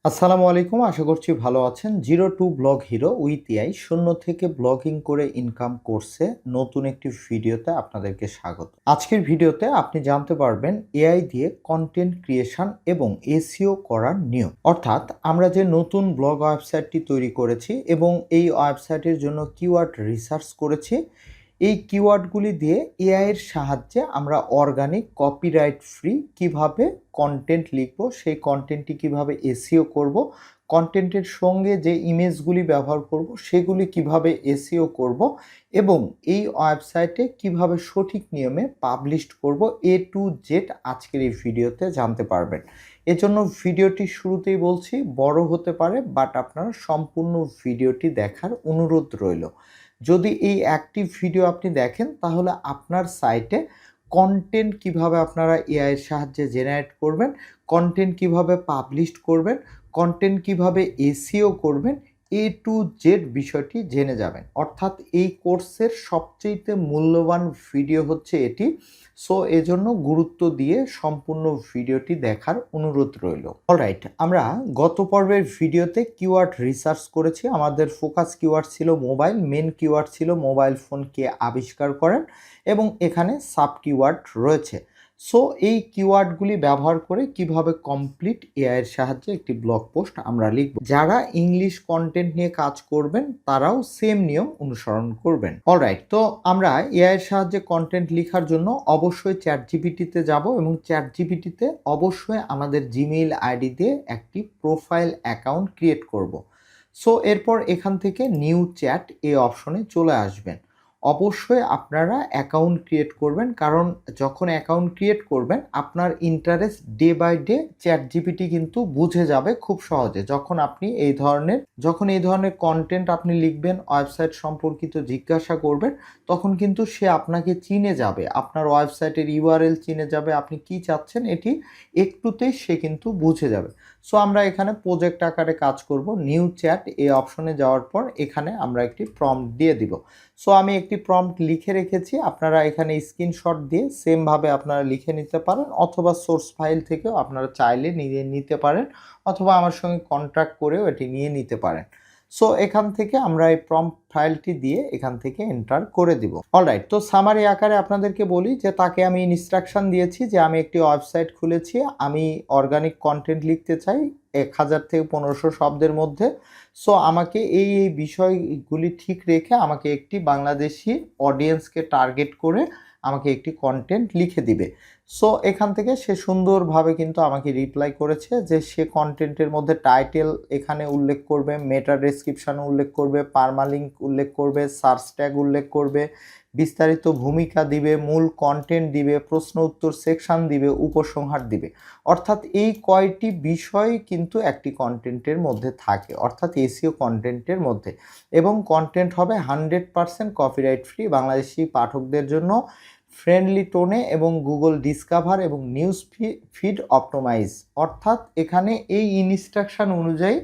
আসসালামু আলাইকুম। আশা করছি ভালো আছেন। Zero to blog hero with AI শূন্য থেকে ব্লগিং করে ইনকাম কোর্সে নতুন একটি ভিডিওতে আপনাদেরকে স্বাগত। আজকের ভিডিওতে আপনি জানতে পারবেন এআই দিয়ে কন্টেন্ট ক্রিয়েশন এবং এসইও করার নিয়ম। অর্থাৎ আমরা যে নতুন ব্লগ ওয়েবসাইটটি তৈরি করেছি এবং এই ওয়েবসাইটের জন্য কিওয়ার্ড রিসার্চ করেছি। এই কিওয়ার্ডগুলি দিয়ে এআই এর সাহায্যে আমরা অর্গানিক কপিরাইট ফ্রি কিভাবে কন্টেন্ট লিখব, সেই কন্টেন্টটি কিভাবে এসইও করব, কন্টেন্টের সঙ্গে যে ইমেজগুলি ব্যবহার করব সেগুলি কিভাবে এসইও করব এবং এই ওয়েবসাইটে কিভাবে সঠিক নিয়মে পাবলিশ করব, এ টু জেড আজকের এই ভিডিওতে জানতে পারবেন। এজন্য ভিডিওটি শুরুতেই বলছি বড় হতে পারে, বাট আপনারা সম্পূর্ণ ভিডিওটি দেখার অনুরোধ রইল। যদি এই একটি ভিডিও আপনি দেখেন তাহলে আপনার সাইটে কন্টেন্ট কিভাবে আপনারা এআই এর সাহায্যে জেনারেট করবেন, কন্টেন্ট কিভাবে পাবলিশ করবেন, কন্টেন্ট কিভাবে এসইও করবেন, এ টু জেড বিষয়টি জেনে যাবেন। অর্থাৎ এই কোর্সের সবচেয়ে মূল্যবান ভিডিও হচ্ছে এটি। সো এজন্য গুরুত্ব দিয়ে সম্পূর্ণ ভিডিওটি দেখার অনুরোধ রইল। অলরাইট, আমরা গত পর্বের ভিডিওতে কিওয়ার্ড রিসার্চ করেছি। আমাদের ফোকাস কিওয়ার্ড ছিল মোবাইল, মেন কিওয়ার্ড ছিল মোবাইল ফোন কে আবিষ্কার করেন এবং এখানে সাব কিওয়ার্ড রয়েছে। সো এই কিওয়ার্ডগুলি ব্যবহার করে কিভাবে কমপ্লিট এআই এর সাহায্যে একটি ব্লগ পোস্ট আমরা লিখব। যারা ইংলিশ কন্টেন্ট নিয়ে কাজ করবেন তারাও সেম নিয়ম অনুসরণ করবেন। অলরাইট, তো আমরা এআই এর সাহায্যে কন্টেন্ট লেখার জন্য অবশ্যই চ্যাট জিপিটিতে যাব এবং চ্যাট জিপিটিতে অবশ্যই আমাদের জিমেইল আইডি দিয়ে একটি প্রোফাইল অ্যাকাউন্ট ক্রিয়েট করব। সো এরপর এখান থেকে নিউ চ্যাট এই অপশনে চলে আসবেন। অবশ্যই আপনারা অ্যাকাউন্ট ক্রিয়েট করবেন, কারণ যখন অ্যাকাউন্ট ক্রিয়েট করবেন আপনার interest day by day chat GPT কিন্তু বুঝে যাবে খুব সহজে। যখন এই ধরনের কন্টেন্ট আপনি লিখবেন, ওয়েবসাইট সম্পর্কিত জিজ্ঞাসা করবেন, তখন কিন্তু সে আপনাকে চিনে যাবে, আপনার ওয়েবসাইটের ইউআরএল চিনে যাবে, আপনি কি চাচ্ছেন এটি একটুতেই সে কিন্তু বুঝে যাবে। সো আমরা এখানে প্রজেক্ট আকারে কাজ করব। নিউ চ্যাট এই অপশনে যাওয়ার পর এখানে আমরা একটি প্রম্পট দিয়ে দিব। সো আমি একটি প্রম্পট লিখে রেখেছি, আপনারা এখানে স্ক্রিনশট দিয়ে সেমভাবে আপনারা লিখে নিতে পারেন, অথবা সোর্স ফাইল থেকেও আপনারা চাইলে নিয়ে নিতে পারেন, অথবা আমার সঙ্গে কন্ট্যাক্ট করেও এটি নিয়ে নিতে পারেন। সো এখান থেকে আমরা এই প্রম্পট ফাইলটি দিয়ে এখান থেকে এন্টার করে দিব। অলরাইট, তো সামারি আকারে আপনাদেরকে বলি যে তাকে আমি ইনস্ট্রাকশন দিয়েছি যে আমি একটি ওয়েবসাইট খুলেছি, আমি অর্গানিক কন্টেন্ট লিখতে চাই 1000 থেকে 1500 শব্দের মধ্যে। সো আমাকে এই বিষয়গুলি ঠিক রেখে আমাকে একটি বাংলাদেশি অডিয়েন্সকে টার্গেট করে আমাকে একটি কন্টেন্ট লিখে দিবে। সো এখান থেকে সে সুন্দরভাবে কিন্তু আমাকে রিপ্লাই করেছে যে সে কন্টেন্টের মধ্যে টাইটেল এখানে উল্লেখ করবে, মেটা ডেসক্রিপশন উল্লেখ করবে, পারমালিঙ্ক উল্লেখ করবে, সার্চ ট্যাগ উল্লেখ করবে, বিস্তারিত ভূমিকা দিবে, মূল কন্টেন্ট দিবে, প্রশ্ন উত্তর সেকশন দিবে, উপসংহার দিবে। অর্থাৎ এই কয়টি বিষয় কিন্তু একটি কন্টেন্টের মধ্যে থাকে, অর্থাৎ এসইও কন্টেন্টের মধ্যে। এবং কন্টেন্ট হবে 100% কপিরাইট ফ্রি, বাংলাদেশি পাঠকদের জন্য ফ্রেন্ডলি টোনে এবং গুগল ডিসকভার এবং নিউজ ফিড অপটোমাইজ। অর্থাৎ এখানে এই ইনস্ট্রাকশন অনুযায়ী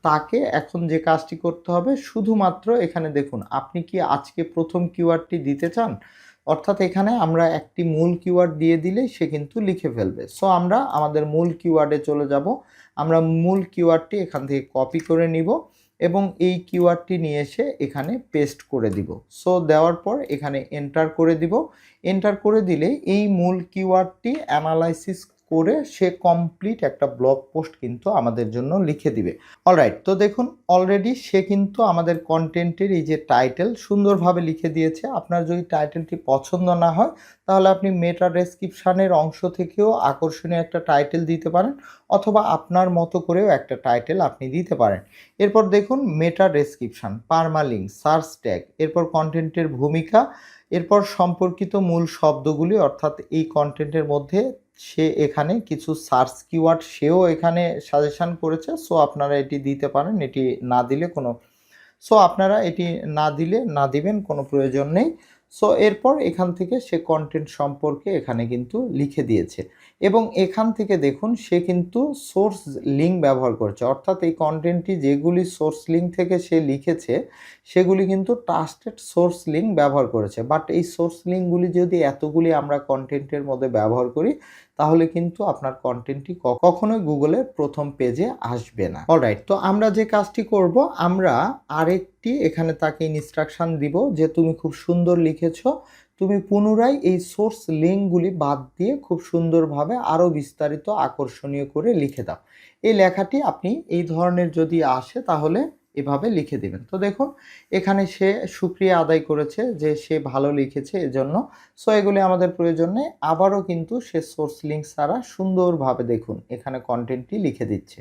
তাকে এখন যে কাজটি করতে হবে, শুধুমাত্র এখানে দেখুন আপনি কি আজকে প্রথম কিওয়ার্ডটি দিতে চান, অর্থাৎ এখানে আমরা একটি মূল কিওয়ার্ড দিয়ে দিলেই সে কিন্তু লিখে ফেলবে। সো আমরা আমাদের মূল কিওয়ার্ডে চলে যাব। আমরা মূল কিওয়ার্ডটি এখান থেকে কপি করে নিব এবং এই কিওয়ার্ডটি নিয়ে এসে এখানে পেস্ট করে দিব। সো দেওয়ার পর এখানে এন্টার করে দিব। এন্টার করে দিলে এই মূল কিওয়ার্ডটি অ্যানালাইসিস করে সে কমপ্লিট একটা ব্লগ পোস্ট কিন্তু আমাদের জন্য লিখে দিবে। অলরাইট, তো দেখুন অলরেডি সে কিন্তু আমাদের কন্টেন্টের এই যে টাইটেল সুন্দরভাবে লিখে দিয়েছে। আপনার যদি টাইটেলটি পছন্দ না হয় তাহলে আপনি মেটা ডেসক্রিপশানের অংশ থেকেও আকর্ষণীয় একটা টাইটেল দিতে পারেন, অথবা আপনার মতো করেও একটা টাইটেল আপনি দিতে পারেন। এরপর দেখুন মেটা ডেসক্রিপশান, পারমালিঙ্ক, সার্চ ট্যাগ, এরপর কন্টেন্টের ভূমিকা, এরপর সম্পর্কিত মূল শব্দগুলি, অর্থাৎ এই কন্টেন্টের মধ্যে সে এখানে কিছু সার্চ কিওয়ার্ড সেও এখানে সাজেশান করেছে। সো আপনারা এটি দিতে পারেন, এটি না দিলে না দিবেন, কোনো প্রয়োজন নেই। সো এরপর এখান থেকে সে কন্টেন্ট সম্পর্কে এখানে কিন্তু লিখে দিয়েছে এবং এখান থেকে দেখুন সে কিন্তু সোর্স লিঙ্ক ব্যবহার করছে, অর্থাৎ এই কন্টেন্টটি যেগুলি সোর্স লিঙ্ক থেকে সে লিখেছে সেগুলি কিন্তু ট্রাস্টেড সোর্স লিঙ্ক ব্যবহার করেছে। বাট এই সোর্স লিঙ্কগুলি যদি এতগুলি আমরা কন্টেন্টের মধ্যে ব্যবহার করি তাহলে কিন্তু আপনার কন্টেন্টটি কখনোই গুগলের প্রথম পেজে আসবে না। অলরাইট, তো আমরা যে কাজটি করব, আমরা আরেকটি এখানে তাকে ইনস্ট্রাকশন দিব যে তুমি খুব সুন্দর লিখেছো, তুমি পুনরায় এই সোর্স লিঙ্কগুলি বাদ দিয়ে খুব সুন্দরভাবে আরও বিস্তারিত আকর্ষণীয় করে লিখে দাও। এই লেখাটি আপনি এই ধরনের যদি আসে তাহলে এভাবে লিখে দিবেন। তো দেখুন এখানে সে শুকরিয়া আদায় করেছে যে সে ভালো লিখেছে এজন্য। সো এগুলি আমাদের প্রয়োজন নেই। আবারও কিন্তু সে সোর্স লিঙ্ক ছাড়া সুন্দরভাবে দেখুন এখানে কন্টেন্টটি লিখে দিচ্ছে।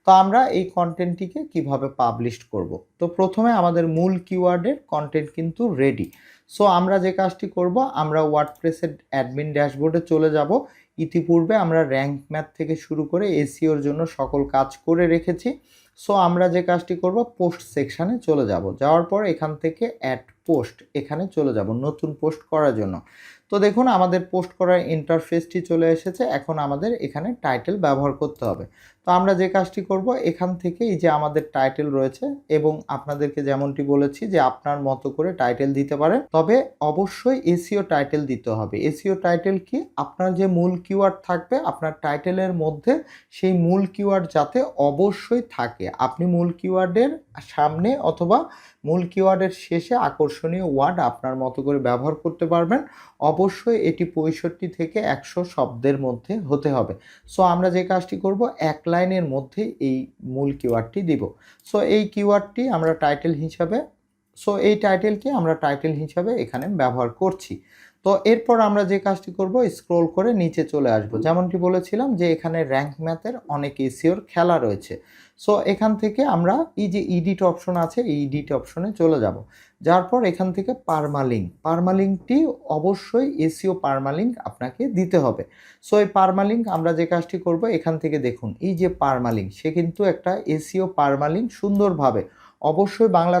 তো আমরা এই কন্টেন্টটিকে কিভাবে পাবলিশ করব? তো প্রথমে আমাদের মূল কিওয়ার্ডের কন্টেন্ট কিন্তু রেডি। সো আমরা যে কাজটি করব, আমরা ওয়ার্ডপ্রেসের অ্যাডমিন ড্যাশবোর্ডে চলে যাব। ইতিপূর্বে আমরা র্যাঙ্ক ম্যাথ থেকে শুরু করে এসইওর জন্য সকল কাজ করে রেখেছি। সো আমরা যে কাজটি করব, পোস্ট সেকশানে চলে যাব। যাওয়ার পর এখান থেকে অ্যাড পোস্ট এখানে চলে যাব নতুন পোস্ট করার জন্য। তো দেখুন আমাদের পোস্ট করার ইন্টারফেসটি চলে এসেছে। এখন আমাদের এখানে টাইটেল ব্যবহার করতে হবে। তো আমরা যে কাজটি করব, এখান থেকে এই যে আমাদের টাইটেল রয়েছে এবং আপনাদেরকে যেমনটি বলেছি যে আপনার মতো করে টাইটেল দিতে পারেন, তবে অবশ্যই এসইও টাইটেল দিতে হবে। এসইও টাইটেল কি? আপনার যে মূল কিওয়ার্ড থাকবে আপনার টাইটেলের মধ্যে সেই মূল কিওয়ার্ড যাতে অবশ্যই থাকে। আপনি মূল কিওয়ার্ডের সামনে অথবা মূল কিওয়ার্ডের শেষে আকর্ষণীয় ওয়ার্ড আপনার মতো করে ব্যবহার করতে পারবেন। অবশ্যই এটি 65 থেকে 100 শব্দের মধ্যে হতে হবে। সো আমরা যে কাজটি করব, এক লাইনের মধ্যে এই মূল কিওয়ার্ডটি দিব। সো এই কিওয়ার্ডটি আমরা টাইটেল হিসাবে এই টাইটেলটি আমরা টাইটেল হিসাবে এখানে ব্যবহার করছি। তো এরপর আমরা যে কাজটি করব, স্ক্রল করে নিচে চলে আসব। যেমনটি বলেছিলাম যে এখানে র্যাঙ্ক ম্যাথের অনেক এসইওর খেলা রয়েছে। সো এখান থেকে আমরা এই যে এডিট অপশন আছে এই এডিট অপশনে চলে যাব। যার পর এখান থেকে পারমালিঙ্কটি অবশ্যই এসইও পারমালিঙ্ক আপনাকে দিতে হবে। সো এই পারমালিঙ্ক আমরা যে কাজটি করব, এখান থেকে দেখুন এই যে পারমালিঙ্ক, সে কিন্তু একটা এসইও পারমালিঙ্ক সুন্দরভাবে অবশ্যই বাংলা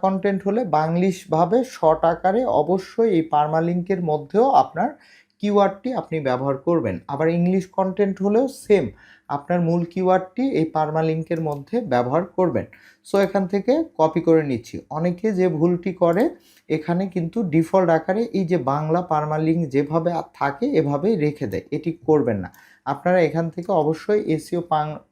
কন্টেন্ট হলে বাংলিশভাবে শর্ট আকারে অবশ্যই এই পারমালিঙ্কের মধ্যেও আপনার কিওয়ার্ডটি আপনি ব্যবহার করবেন। আবার ইংলিশ কন্টেন্ট হলেও সেম আপনার মূল কিওয়ার্ডটি এই পারমালিঙ্কের মধ্যে ব্যবহার করবেন। সো এখান থেকে কপি করে নিচ্ছি। অনেকে যে ভুলটি করে, এখানে কিন্তু ডিফল্ট আকারে এই যে বাংলা পারমালিঙ্ক যেভাবে থাকে এভাবেই রেখে দেয়। এটি করবেন না। আপনারা এখান থেকে অবশ্যই এসইও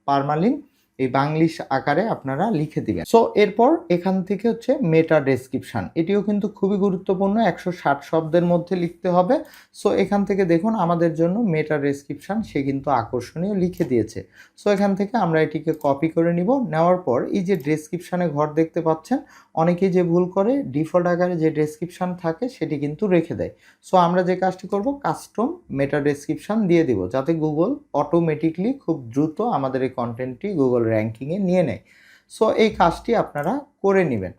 পারমালিঙ্ক এই বাংলিশ আকারে আপনারা লিখে দিবেন। সো এরপর এখান থেকে হচ্ছে মেটা ডেসক্রিপশন, এটিও কিন্তু খুবই গুরুত্বপূর্ণ, 160 শব্দের মধ্যে লিখতে হবে। সো এখান থেকে দেখুন আমাদের জন্য মেটা ডেসক্রিপশন সে কিন্তু আকর্ষণীয় লিখে দিয়েছে। সো এখান থেকে আমরা এটিকে কপি করে নিব। নেওয়ার পর এই যে ডেসক্রিপশানে ঘর দেখতে পাচ্ছেন, অনেকেই যে ভুল করে ডিফল্ট আকারে যে ডেসক্রিপশন থাকে সেটি কিন্তু রেখে দেয়। সো আমরা যে কাজটি করব, কাস্টম মেটা ডেসক্রিপশন দিয়ে দিব যাতে গুগল অটোমেটিকলি খুব দ্রুত আমাদের এই কন্টেন্টটি গুগল র্যাঙ্কিংয়ে নিয়ে নেয়। সো এই কাজটি আপনারা করে নেবেন।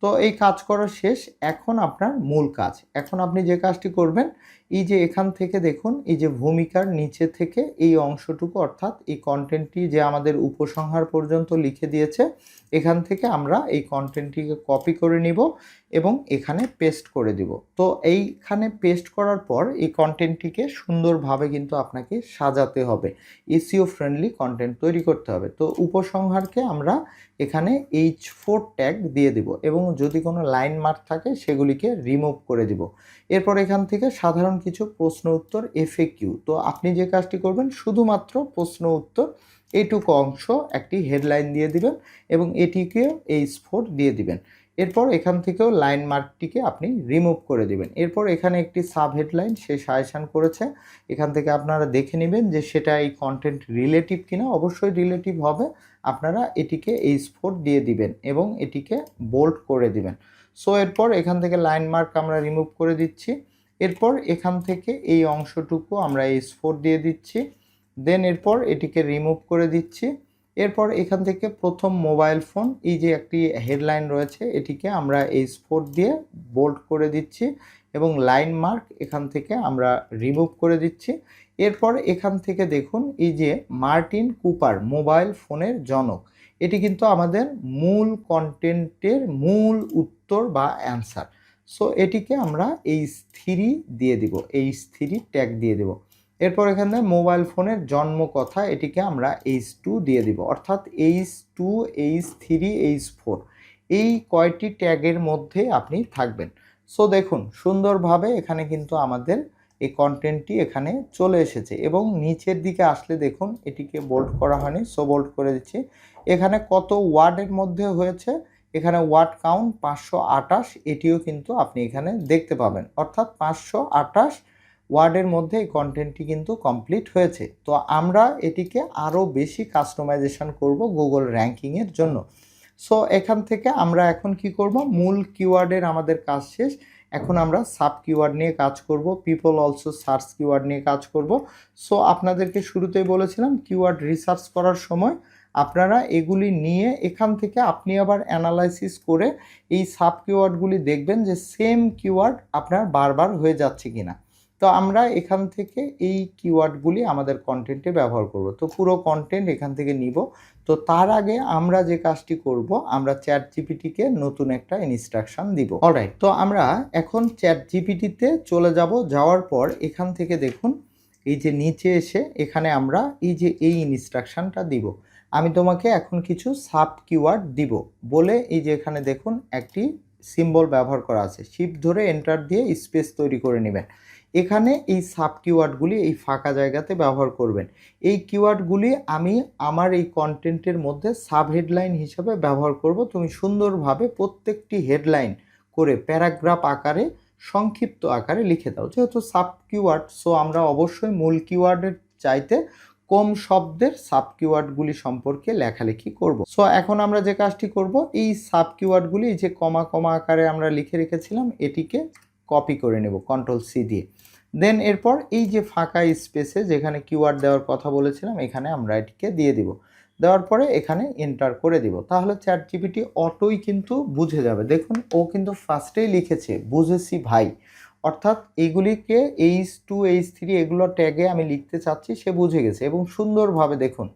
তো এই কাজ করা শেষ। এখন আপনার মূল কাজ, এখন আপনি যে কাজটি করবেন, এই যে এখান থেকে দেখুন এই যে ভূমিকার নিচে থেকে এই অংশটুকু অর্থাৎ এই কন্টেন্টটি যে আমাদের উপসংহার পর্যন্ত লিখে দিয়েছে, এখান থেকে আমরা এই কন্টেন্টটিকে কপি করে নিব এবং এখানে পেস্ট করে দিব। তো এইখানে পেস্ট করার পর এই কন্টেন্টটিকে সুন্দরভাবে কিন্তু আপনাকে সাজাতে হবে, এসইও ফ্রেন্ডলি কন্টেন্ট তৈরি করতে হবে। তো উপসংহারকে আমরা এখানে H4 ট্যাগ দিয়ে দিব এবং যদি কোনো লাইন মার্ক থাকে সেগুলিকে রিমুভ করে দিব। এরপর এখান থেকে সাধারণ কিছু প্রশ্ন উত্তর FAQ, তো আপনি যে কাজটি করবেন শুধুমাত্র প্রশ্ন উত্তর এইটুকু অংশ একটি হেডলাইন দিয়ে দিবেন এবং এটিকেও H4 দিয়ে দিবেন। এরপর এখান থেকেও লাইন মার্কটিকে আপনি রিমুভ করে দিবেন। এরপর এখানে একটি সাব হেডলাইন সে সাজেশন করেছে, এখান থেকে আপনারা দেখে নেবেন যে সেটা এই কন্টেন্ট রিলেটিভ কিনা। অবশ্যই রিলেটিভ হবে। আপনারা এটিকে H4 দিয়ে দিবেন এবং এটিকে বোল্ড করে দিবেন। সো এরপর এখান থেকে লাইন মার্ক আমরা রিমুভ করে দিচ্ছি। এরপর এখান থেকে এই অংশটুকু আমরা H4 দিয়ে দিচ্ছি। দেন এরপর এটিকে রিমুভ করে দিচ্ছি। এরপর এখান থেকে প্রথম মোবাইল ফোন এই যে একটি হেডলাইন রয়েছে এটিকে আমরা H4 দিয়ে বোল্ড করে দিচ্ছি এবং লাইন মার্ক এখান থেকে আমরা রিমুভ করে দিচ্ছি। এরপর এখান থেকে দেখুন এই যে মার্টিন কুপার মোবাইল ফোনের জনক, এটি কিন্তু আমাদের মূল কন্টেন্টের মূল উত্তর বা অ্যান্সার। সো এটিকে আমরা H3 দিয়ে দিব, H3 ট্যাগ দিয়ে দেব। এরপর এখানে মোবাইল ফোনের জন্ম কথা, এটিকে আমরা H2 দিয়ে দিব, অর্থাৎ H2 H3 H4 এই কয়টি ট্যাগের মধ্যে আপনি থাকবেন। সো দেখুন সুন্দরভাবে এখানে কিন্তু আমাদের এই কন্টেন্টটি এখানে চলে এসেছে এবং নিচের দিকে আসলে দেখুন এটিকে বোল্ড করা হয়নি, সো বোল্ড করে দিচ্ছি। এখানে কত ওয়ার্ডের মধ্যে হয়েছে, এখানে ওয়ার্ড কাউন্ট 528, এটিও কিন্তু আপনি এখানে দেখতে পাবেন, অর্থাৎ 528 ওয়ার্ডের মধ্যে এই কন্টেন্টটি কিন্তু কমপ্লিট হয়েছে। তো আমরা এটিকে আরও বেশি কাস্টমাইজেশন করব গুগল র্যাঙ্কিংয়ের জন্য। সো এখান থেকে আমরা এখন কি করব, মূল কিওয়ার্ডের আমাদের কাজ শেষ, এখন আমরা সাব কিওয়ার্ড নিয়ে কাজ করব, পিপল অলসো সার্চ কিওয়ার্ড নিয়ে কাজ করব। সো আপনাদেরকে শুরুতেই বলেছিলাম কিওয়ার্ড রিসার্চ করার সময় আপনারা এগুলি নিয়ে এখান থেকে আপনি আবার অ্যানালাইসিস করে এই সাব কিওয়ার্ডগুলি দেখবেন যে সেম কিওয়ার্ড আপনার বারবার হয়ে যাচ্ছে কিনা। তো আমরা এখান থেকে এই কিওয়ার্ডগুলি আমাদের কন্টেন্টে ব্যবহার করব। তো পুরো কন্টেন্ট এখান থেকে নিব। তো তার আগে আমরা যে কাজটি করব, আমরা চ্যাট জিপিটিকে নতুন একটা ইনস্ট্রাকশন দিব। অলরাইট, তো আমরা এখন চ্যাট জিপিটিতে চলে যাব। যাওয়ার পর এখান থেকে দেখুন এই যে নিচে এসে এখানে আমরা এই যে এই ইনস্ট্রাকশনটা দিব, আমি তোমাকে এখন কিছু সাব কিওয়ার্ড দিব বলে এই যে এখানে দেখুন একটি সিম্বল ব্যবহার করা আছে, শিফট ধরে এন্টার দিয়ে স্পেস তৈরি করে নেবেন। এখানে এই সাব কিওয়ার্ডগুলি এই ফাঁকা জায়গাতে ব্যবহার করবেন। এই কিওয়ার্ডগুলি আমি আমার এই কন্টেন্টের মধ্যে সাব হেডলাইন হিসেবে ব্যবহার করব। তুমি সুন্দরভাবে প্রত্যেকটি হেডলাইন করে প্যারাগ্রাফ আকারে সংক্ষিপ্ত আকারে লিখে দাও। যেহেতু সাব কিওয়ার্ড, সো আমরা অবশ্যই মূল কিওয়ার্ডের চাইতে কম শব্দের সাব কিওয়ার্ডগুলি সম্পর্কে লেখালেখি করব। সো এখন আমরা যে কাজটি করব, এই সাব কিওয়ার্ডগুলি যে কমা কমা আকারে আমরা লিখে রেখেছিলাম এটিকে কপি করে নেব কন্ট্রোল সি দিয়ে। দেন এরপর এই যে ফাঁকা স্পেসে যেখানে কিওয়ার্ড দেওয়ার কথা বলেছিলাম এখানে আমরা এটিকে দিয়ে দিব। দেওয়ার পরে এখানে এন্টার করে দিব। তাহলে চ্যাট জিপিটি অটোই কিন্তু বুঝে যাবে। দেখুন ও কিন্তু ফার্স্টেই লিখেছে বুঝেছি ভাই, অর্থাৎ এইগুলিকে H2 H3 এগুলো ট্যাগে আমি লিখতে চাচ্ছি, সে বুঝে গেছে এবং সুন্দরভাবে দেখুন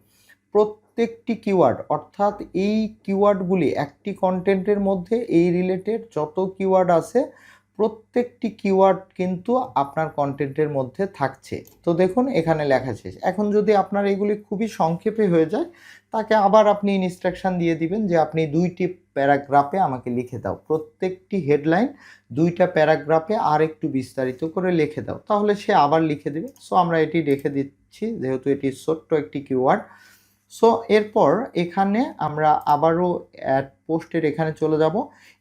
প্রত্যেকটি কিওয়ার্ড, অর্থাৎ এই কিওয়ার্ডগুলি একটি কন্টেন্টের মধ্যে এই রিলেটেড যত কিওয়ার্ড আছে প্রত্যেকটি কিওয়ার্ড কিন্তু আপনার কন্টেন্টের মধ্যে থাকছে। তো দেখুন এখানে লেখা শেষ। এখন যদি আপনার এগুলি খুবই সংক্ষেপে হয়ে যায়, তাকে আবার আপনি ইনস্ট্রাকশন দিয়ে দিবেন যে আপনি 2টি প্যারাগ্রাফে আমাকে লিখে দাও, প্রত্যেকটি হেডলাইন 2টা প্যারাগ্রাফে আর একটু বিস্তারিত করে লিখে দাও, তাহলে সে আবার লিখে দেবে। সো আমরা এটি রেখে দিচ্ছি যেহেতু এটি ছোট্ট একটি কিওয়ার্ড। সো এরপর এখানে আমরা আবারও অ্যাড পোস্টের এখানে চলে যাব।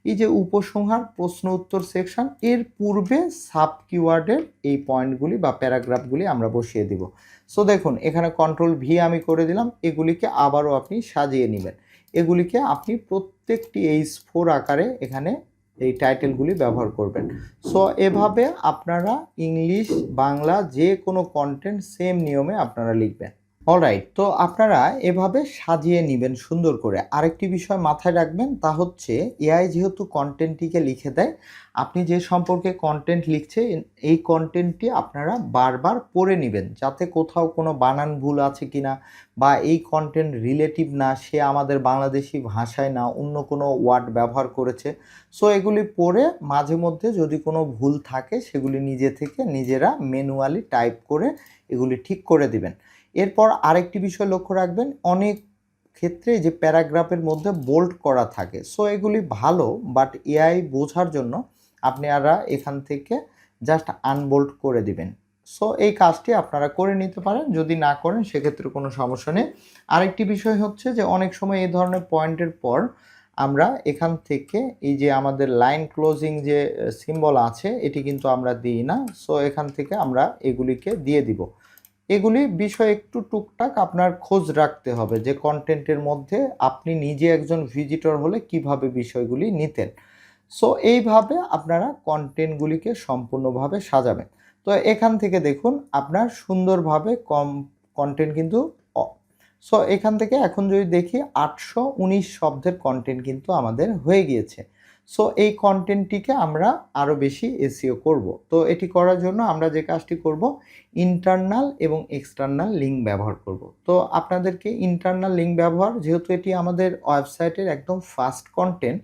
এই যে উপসংহার প্রশ্ন উত্তর সেকশন, এর পূর্বে সাব কিওয়ার্ডের এই পয়েন্টগুলি বা প্যারাগ্রাফগুলি আমরা বসিয়ে দিব। সো দেখুন এখানে কন্ট্রোল ভি আমি করে দিলাম। এগুলিকে আবারও আপনি সাজিয়ে নেবেন। এগুলিকে আপনি প্রত্যেকটি H4 আকারে এখানে এই টাইটেলগুলি ব্যবহার করবেন। সো এভাবে আপনারা ইংলিশ বাংলা যে কোনো কন্টেন্ট সেম নিয়মে আপনারা লিখবেন। অলরাইট, তো আপনারা এভাবে সাজিয়ে নেবেন সুন্দর করে। আরেকটি বিষয় মাথায় রাখবেন, তা হচ্ছে এআই যেহেতু কন্টেন্টটিকে লিখে দেয়, আপনি যে সম্পর্কে কন্টেন্ট লিখছে এই কন্টেন্টটি আপনারা বারবার পড়ে নেবেন যাতে কোথাও কোনো বানান ভুল আছে কিনা বা এই কন্টেন্ট রিলেটিভ না, সে আমাদের বাংলাদেশি ভাষায় না অন্য কোনো ওয়ার্ড ব্যবহার করেছে। সো এগুলি পড়ে মাঝে মধ্যে যদি কোনো ভুল থাকে সেগুলি নিজে থেকে নিজেরা ম্যানুয়ালি টাইপ করে এগুলি ঠিক করে দিবেন। এরপর আরেকটি বিষয় লক্ষ্য রাখবেন, অনেক ক্ষেত্রে যে প্যারাগ্রাফের মধ্যে বোল্ড করা থাকে, সো এগুলি ভালো, বাট এআই বোঝার জন্য আপনারা এখান থেকে জাস্ট আনবোল্ড করে দিবেন। সো এই কাজটি আপনারা করে নিতে পারেন, যদি না করেন সেক্ষেত্রে কোনো সমস্যা নেই। আরেকটি বিষয় হচ্ছে যে অনেক সময় এই ধরনের পয়েন্টের পর আমরা এখান থেকে এই যে আমাদের লাইন ক্লোজিং যে সিম্বল আছে এটি কিন্তু আমরা দিই না। সো এখান থেকে আমরা এগুলিকে দিয়ে দিব। এগুলি বিষয় একটু টুকটাক আপনার খোঁজ রাখতে হবে যে কন্টেন্টের মধ্যে আপনি নিজে একজন ভিজিটর হলে কিভাবে বিষয়গুলি নিতেন। সো এইভাবে আপনারা কন্টেন্টগুলিকে সম্পূর্ণভাবে সাজাবেন। তো এখান থেকে দেখুন আপনার সুন্দরভাবে কন্টেন্ট কিন্তু সো এখান থেকে এখন যদি দেখি 819 শব্দের কন্টেন্ট কিন্তু আমাদের হয়ে গিয়েছে। সো এই কন্টেন্টটিকে আমরা আরও বেশি এসইও করব। তো এটি করার জন্য আমরা যে কাজটি করব, ইন্টারনাল এবং এক্সটার্নাল লিঙ্ক ব্যবহার করব। তো আপনাদেরকে ইন্টারনাল লিঙ্ক ব্যবহার, যেহেতু এটি আমাদের ওয়েবসাইটের একদম ফার্স্ট কন্টেন্ট,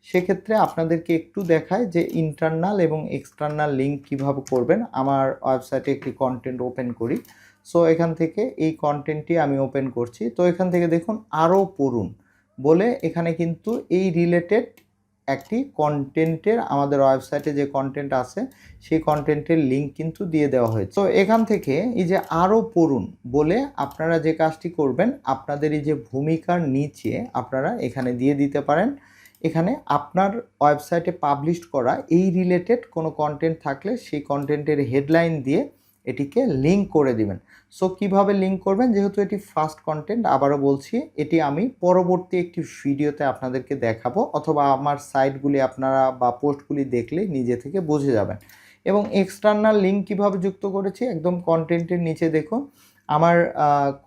সেক্ষেত্রে আপনাদেরকে একটু দেখায় যে ইন্টারনাল এবং এক্সটার্নাল লিঙ্ক কীভাবে করবেন। আমার ওয়েবসাইটে একটি কন্টেন্ট ওপেন করি। সো এখান থেকে এই কন্টেন্টটি আমি ওপেন করছি। তো এখান থেকে দেখুন আরও পড়ুন বলে এখানে কিন্তু এই রিলেটেড একটি কন্টেন্টের আমাদের ওয়েবসাইটে যে কন্টেন্ট আছে সেই কন্টেন্টের লিঙ্ক কিন্তু দিয়ে দেওয়া হয়েছে। তো এখান থেকে এই যে আরও পড়ুন বলে আপনারা যে কাজটি করবেন, আপনাদের এই যে ভূমিকার নিচে আপনারা এখানে দিয়ে দিতে পারেন, এখানে আপনার ওয়েবসাইটে পাবলিশ করা এই রিলেটেড কোনো কন্টেন্ট থাকলে সেই কন্টেন্টের হেডলাইন দিয়ে এটিকে লিঙ্ক করে দিবেন। সো কিভাবে লিঙ্ক করবেন, যেহেতু এটি ফার্স্ট কন্টেন্ট, আবারও বলছি এটি আমি পরবর্তী একটি ভিডিওতে আপনাদেরকে দেখাবো, অথবা আমার সাইটগুলি আপনারা বা পোস্টগুলি দেখলে নিজে থেকে বুঝে যাবেন। এবং এক্সটার্নাল লিঙ্ক কিভাবে যুক্ত করেছি, একদম কন্টেন্টের নিচে দেখুন আমার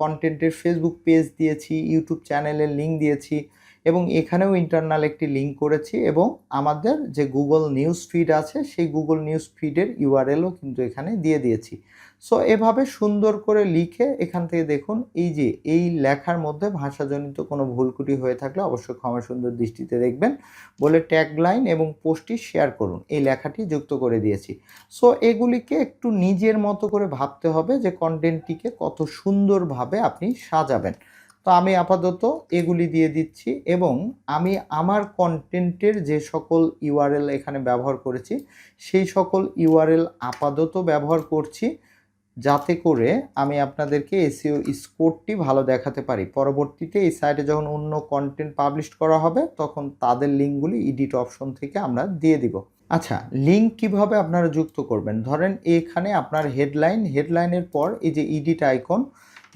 কন্টেন্টের ফেসবুক পেজ দিয়েছি, ইউটিউব চ্যানেলের লিঙ্ক দিয়েছি, এবং এখানেও ইন্টারনাল একটি লিঙ্ক করেছি, এবং আমাদের যে গুগল নিউজ ফিড আছে সেই গুগল নিউজ ফিডের ইউআরএলও কিন্তু এখানে দিয়ে দিয়েছি। সো এভাবে সুন্দর করে লিখে এখান থেকে দেখুন এই যে এই লেখার মধ্যে ভাষাজনিত কোনো ভুলকুটি হয়ে থাকলে অবশ্যই ক্ষমা সুন্দর দৃষ্টিতে দেখবেন বলে ট্যাগলাইন এবং পোস্টটি শেয়ার করুন, এই লেখাটি যুক্ত করে দিয়েছি। সো এগুলিকে একটু নিজের মতো করে ভাবতে হবে যে কন্টেন্টটিকে কত সুন্দরভাবে আপনি সাজাবেন। তো আমি আপাতত এগুলি দিয়ে দিচ্ছি, এবং আমি আমার কন্টেন্টের যে সকল ইউআরএল এখানে ব্যবহার করেছি সেই সকল ইউআরএল আপাতত ব্যবহার করছি, যাতে করে আমি আপনাদেরকে এসইও স্কোরটি ভালো দেখাতে পারি। পরবর্তীতে এই সাইটে যখন অন্য কন্টেন্ট পাবলিশ করা হবে তখন তাদের লিঙ্কগুলি এডিট অপশন থেকে আমরা দিয়ে দিব। আচ্ছা, লিঙ্ক কিভাবে আপনারা যুক্ত করবেন, ধরেন এখানে আপনার হেডলাইনের পর এই যে এডিট আইকন,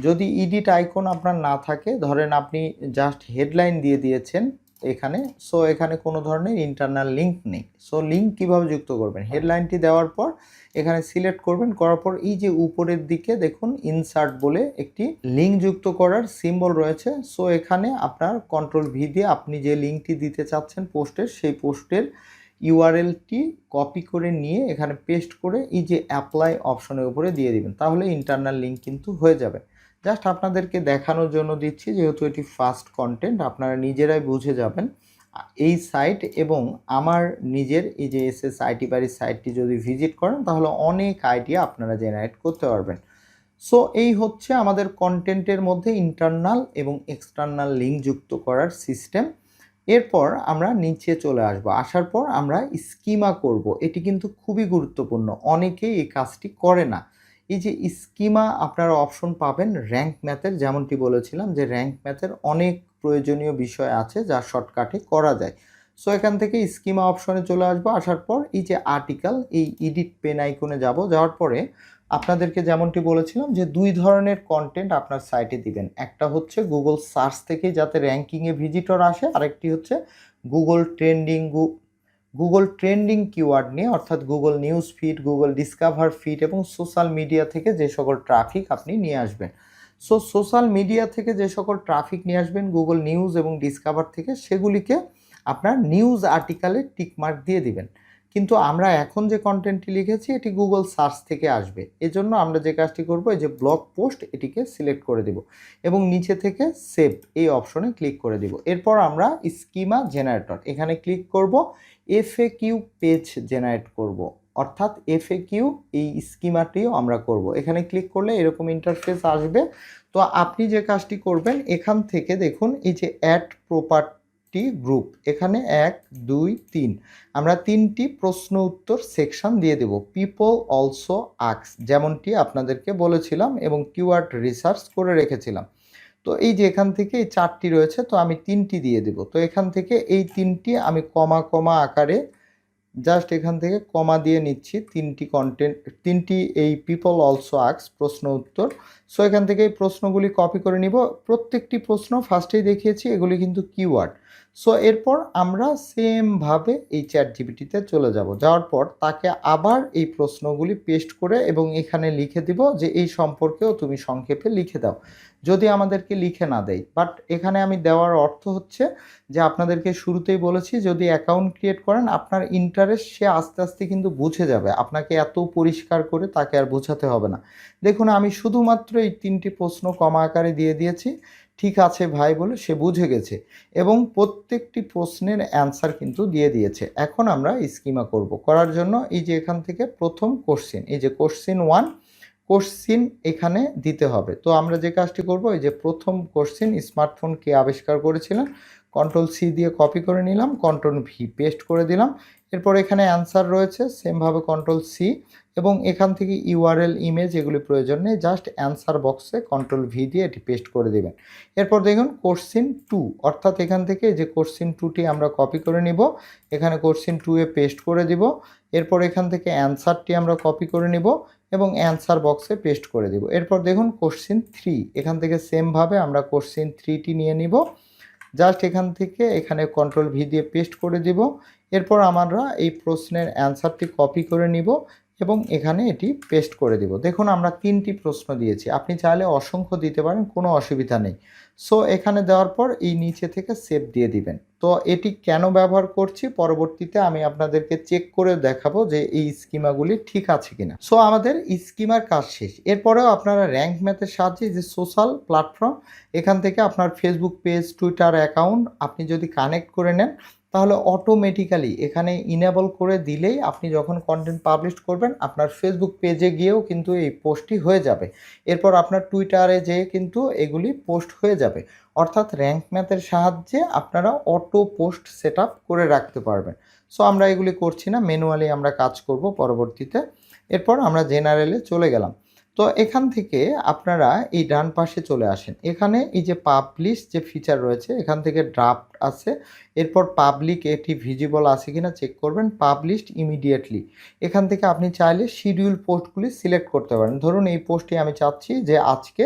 যদি এডিট আইকন আপনার না থাকে, ধরেন আপনি জাস্ট হেডলাইন দিয়ে দিয়েছেন এখানে, সো এখানে কোনো ধরনের ইন্টারনাল লিঙ্ক নেই। সো লিঙ্ক কিভাবে যুক্ত করবেন, হেডলাইনটি দেওয়ার পর এখানে সিলেক্ট করবেন, করার পর এই যে উপরের দিকে দেখুন ইনসার্ট বলে একটি লিঙ্ক যুক্ত করার সিম্বল রয়েছে। সো এখানে আপনার কন্ট্রোল ভি দিয়ে আপনি যে লিঙ্কটি দিতে চাচ্ছেন পোস্টের, সেই পোস্টের ইউআরএলটি কপি করে নিয়ে এখানে পেস্ট করে এই যে অ্যাপ্লাই অপশনের উপরে দিয়ে দিবেন, তাহলে ইন্টারনাল লিঙ্ক কিন্তু হয়ে যাবে। জাস্ট আপনাদেরকে দেখানোর জন্য দিচ্ছি, যেহেতু এটি ফার্স্ট কন্টেন্ট, আপনারা নিজেরাই বুঝে যাবেন। এই সাইট এবং আমার নিজের এই যে এসএস আইটি বাড়ির সাইটটি যদি ভিজিট করেন তাহলে অনেক আইডিয়া আপনারা জেনারেট করতে পারবেন। সো এই হচ্ছে আমাদের কন্টেন্টের মধ্যে ইন্টারনাল এবং এক্সটার্নাল লিঙ্ক যুক্ত করার সিস্টেম। এরপর আমরা নিচে চলে আসব, আসার পর আমরা স্কিমা করব। এটি কিন্তু খুবই গুরুত্বপূর্ণ, অনেকেই এই কাজটি করে না। এই যে স্কিমা আপনারা অপশন পাবেন র্যাঙ্ক ম্যাথের, যেমনটি বলেছিলাম যে র্যাঙ্ক ম্যাথের অনেক প্রয়োজনীয় বিষয় আছে যা শর্টকাটে করা যায়। সো এখান থেকে স্কিমা অপশনে চলে আসবো, আসার পর এই যে আর্টিকেল, এই এডিট পেন আইকনে যাব, যাওয়ার পরে আপনাদেরকে যেমনটি বলেছিলাম যে দুই ধরনের কন্টেন্ট আপনার সাইটে দিবেন, একটা হচ্ছে গুগল সার্চ থেকে যাতে র্যাঙ্কিংয়ে ভিজিটর আসে, আরেকটি হচ্ছে গুগল ট্রেন্ডিং কিওয়ার্ড নিয়ে, অর্থাৎ Google news feed, Google discover feed এবং সোশ্যাল মিডিয়া থেকে যে সকল ট্রাফিক আপনি নিয়ে আসবেন। সো সোশ্যাল মিডিয়া থেকে যে সকল ট্রাফিক নিয়ে আসবেন গুগল নিউজ এবং ডিসকভার থেকে, সেগুলিকে আপনার নিউজ আর্টিকেলে টিকমার্ক দিয়ে দিবেন। কিন্তু আমরা এখন যে কন্টেন্টটি লিখেছি এটি গুগল সার্চ থেকে আসবে, এজন্য আমরা যে কাজটি করব, এই যে ব্লগ পোস্ট এটিকে সিলেক্ট করে দিব এবং নিচে থেকে সেভ এই অপশনে ক্লিক করে দিব। এরপর আমরা স্কিমা জেনারেটর এখানে ক্লিক করব, এফএকিউ পেজ জেনারেট করব, অর্থাৎ এফএকিউ এই স্কিমাটিও আমরা করব। এখানে ক্লিক করলে এরকম ইন্টারফেস আসবে। তো আপনি যে কাজটি করবেন, এখান থেকে দেখুন এই যে অ্যাড প্রপার্টি গ্রুপ, এখানে 1 2 3 আমরা 3টি প্রশ্ন উত্তর সেকশন দিয়ে দেব। পিপল অলসো আস্ক, যেমনটি আপনাদেরকে বলেছিলাম এবং কিওয়ার্ড রিসার্চ করে রেখেছিলাম। তো এই যে এখান থেকে এই 4টি রয়েছে, তো আমি 3টি দিয়ে দেব। তো এখান থেকে এই 3টি আমি কমা কমা আকারে জাস্ট এখান থেকে কমা দিয়ে নিচ্ছি, 3টি এই পিপল অলসো আস্ক প্রশ্ন উত্তর। সো এখান থেকে এই প্রশ্নগুলি কপি করে নিব। প্রত্যেকটি প্রশ্ন ফার্স্টেই দেখিয়েছি এগুলি কিন্তু কিওয়ার্ড। সো এরপর আমরা সেমভাবে এই চ্যাটজিপিটিতে চলে যাব, যাওয়ার পর তাকে আবার এই প্রশ্নগুলি পেস্ট করে এবং এখানে লিখে দিব যে এই সম্পর্কেও তুমি সংক্ষেপে লিখে দাও, যদি আমাদেরকে লিখে না দেয়। বাট এখানে আমি দেওয়ার অর্থ হচ্ছে যে আপনাদেরকে শুরুতেই বলেছি যদি অ্যাকাউন্ট ক্রিয়েট করেন আপনার ইন্টারেস্ট সে আস্তে আস্তে কিন্তু বুঝে যাবে, আপনাকে এত পরিষ্কার করে তাকে আর বোঝাতে হবে না। দেখুন আমি শুধুমাত্র এই 3টি প্রশ্ন কমা আকারে দিয়ে দিয়েছি, ঠিক আছে ভাই বলে সে বুঝে গেছে এবং প্রত্যেকটি প্রশ্নের অ্যান্সার কিন্তু দিয়ে দিয়েছে। এখন আমরা স্কিমা করব, করার জন্য এই যে এখান থেকে প্রথম কোশ্চেন, এই যে কোশ্চেন 1, কোশ্চিন এখানে দিতে হবে। তো আমরা যে কাজটি করব, এই যে প্রথম কোশ্চিন, স্মার্টফোন কে আবিষ্কার করেছিলেন, কন্ট্রোল সি দিয়ে কপি করে নিলাম, কন্ট্রোল ভি পেস্ট করে দিলাম। এরপর এখানে অ্যান্সার রয়েছে, সেমভাবে কন্ট্রোল সি, এবং এখান থেকে ইউআরএল ইমেজ এগুলি প্রয়োজন নেই, জাস্ট অ্যান্সার বক্সে কন্ট্রোল ভি দিয়ে এটি পেস্ট করে দেবেন। এরপর দেখুন কোশ্চিন 2, অর্থাৎ এখান থেকে যে কোশ্চিন 2টি আমরা কপি করে নিব, এখানে কোশ্চিন 2 এ পেস্ট করে দিব। এরপর এখান থেকে অ্যান্সারটি আমরা কপি করে নিব এবং অ্যান্সার বক্সে পেস্ট করে দিব। এরপর দেখুন কোশ্চিন 3, এখান থেকে সেমভাবে আমরা কোশ্চিন 3টি নিয়ে নিব, জাস্ট এখান থেকে এখানে কন্ট্রোল ভি দিয়ে পেস্ট করে দিব। এরপর আমরা এই প্রশ্নের অ্যান্সারটি কপি করে নিব এবং এখানে এটি পেস্ট করে দিব। দেখুন আমরা 3টি প্রশ্ন দিয়েছি, আপনি চাইলে অসংখ্য দিতে পারেন, কোনো অসুবিধা নেই। সো এখানে দেওয়ার পর এই নিচে থেকে সেভ দিয়ে দিবেন। তো এটি কেন ব্যবহার করছি পরবর্তীতে আমি আপনাদেরকে চেক করে দেখাবো যে এই স্কিমাগুলি ঠিক আছে কিনা। সো আমাদের স্কিমার কাজ শেষ। এরপরেও আপনারা র্যাঙ্ক ম্যাথের সাহায্যে যে সোশ্যাল প্ল্যাটফর্ম, এখান থেকে আপনার ফেসবুক পেজ, টুইটার অ্যাকাউন্ট আপনি যদি কানেক্ট করে নেন, তাহলে অটোমেটিক্যালি এখানে ইনেবল করে দিলেই আপনি যখন কন্টেন্ট পাবলিশ করবেন, আপনার ফেসবুক পেজে গিয়েও কিন্তু এই পোস্টটি হয়ে যাবে। এরপর আপনার টুইটারে যেয়ে কিন্তু এগুলি পোস্ট হয়ে যাবে। অর্থাৎ র্যাঙ্ক ম্যাথের সাহায্যে আপনারা অটো পোস্ট সেট আপ করে রাখতে পারবেন। সো আমরা এগুলি করছি না, ম্যানুয়ালি আমরা কাজ করব পরবর্তীতে। এরপর আমরা জেনারেলে চলে গেলাম। তো এখান থেকে আপনারা এই ডান পাশে চলে আসেন, এখানে এই যে পাবলিশ যে ফিচার রয়েছে, এখান থেকে ড্রাফট আছে, এরপর পাবলিক এটি ভিজিবল আছে কিনা চেক করবেন, পাবলিশড ইমিডিয়েটলি। এখান থেকে আপনি চাইলে শিডিউল পোস্টগুলি সিলেক্ট করতে পারেন। ধরুন এই পোস্টটি আমি চাচ্ছি যে আজকে,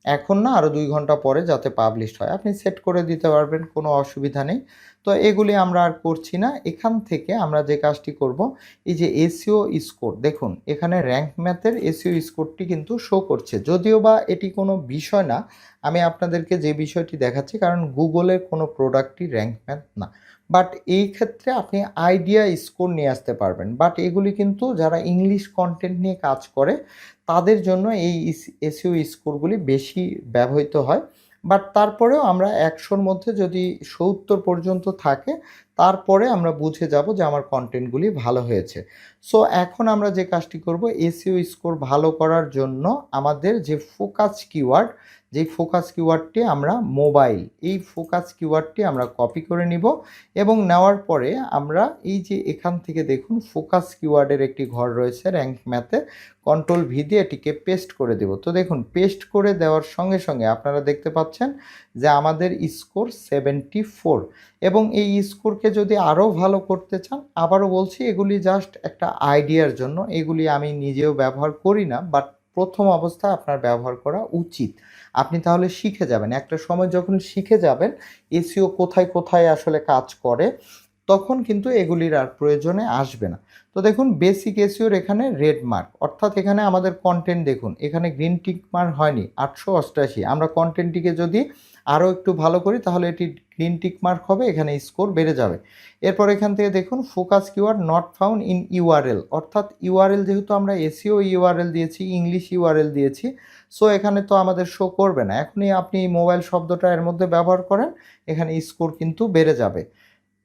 এখন না, আরও 2 ঘন্টা পরে যাতে পাবলিশড হয়, আপনি সেট করে দিতে পারবেন, কোনো অসুবিধা নেই। তো এগুলি আমরা আর করছি না। এখান থেকে আমরা যে কাজটি করব, এই যে এসইও স্কোর, দেখুন এখানে র্যাঙ্ক ম্যাথের এসইও স্কোরটি কিন্তু শো করছে, যদিও বা এটি কোনো বিষয় না, আমি আপনাদেরকে যে বিষয়টি দেখাচ্ছি, কারণ গুগলের কোনো প্রোডাক্টই র্যাঙ্ক ম্যাথ না। বাট এই ক্ষেত্রে আপনি আইডিয়া স্কোর নিয়ে আসতে পারবেন। বাট এগুলি কিন্তু যারা ইংলিশ কন্টেন্ট নিয়ে কাজ করে তাদের জন্য এই এসইও স্কোরগুলি বেশি ব্যবহৃত হয়। বাট তারপরেও আমরা 100-র মধ্যে যদি 70 পর্যন্ত থাকে, তারপরে আমরা বুঝে যাব যে আমার কন্টেন্টগুলি ভালো হয়েছে। সো এখন আমরা যে কাজটি করব, এসইও স্কোর ভালো করার জন্য আমাদের যে ফোকাস কিওয়ার্ড, যেই ফোকাস কিওয়ার্ডটি আমরা মোবাইল, এই ফোকাস কিওয়ার্ডটি আমরা কপি করে নিব এবং নেওয়ার পরে আমরা এই যে এখান থেকে দেখুন ফোকাস কিওয়ার্ডের একটি ঘর রয়েছে র্যাঙ্ক ম্যাথে, কন্ট্রোল ভি দিয়ে এটিকে পেস্ট করে দেব। তো দেখুন পেস্ট করে দেওয়ার সঙ্গে সঙ্গে আপনারা দেখতে পাচ্ছেন যে আমাদের স্কোর 74, এবং এই স্কোরকে যদি আরও ভালো করতে চান, আবারও বলছি এগুলি জাস্ট একটা আইডিয়ার জন্য, এগুলি আমি নিজেও ব্যবহার করি না, বাট প্রথম অবস্থায় আপনার ব্যবহার করা উচিত। আপনি তাহলে শিখে যাবেন, একটা সময় যখন শিখে যাবেন এসইও কোথায় কোথায় আসলে কাজ করে, তখন কিন্তু এগুলির আর প্রয়োজনে আসবে না। তো দেখুন বেসিক এসইওর এখানে রেড মার্ক, অর্থাৎ এখানে আমাদের কন্টেন্ট দেখুন, এখানে গ্রিন টিক মার্ক হয়নি, 888। আমরা কন্টেন্টটিকে যদি আরও একটু ভালো করি তাহলে এটি গ্রিন টিক মার্ক হবে, এখানে স্কোর বেড়ে যাবে। এরপর এখান থেকে দেখুন focus keyword not found in URL, অর্থাৎ ইউআরএল যেহেতু আমরা এসইও ইউআরএল দিয়েছি, ইংলিশ ইউআরএল দিয়েছি, সো এখানে তো আমাদের শো করবে না। এখনই আপনি মোবাইল শব্দটা এর মধ্যে ব্যবহার করেন, এখানে স্কোর কিন্তু বেড়ে যাবে।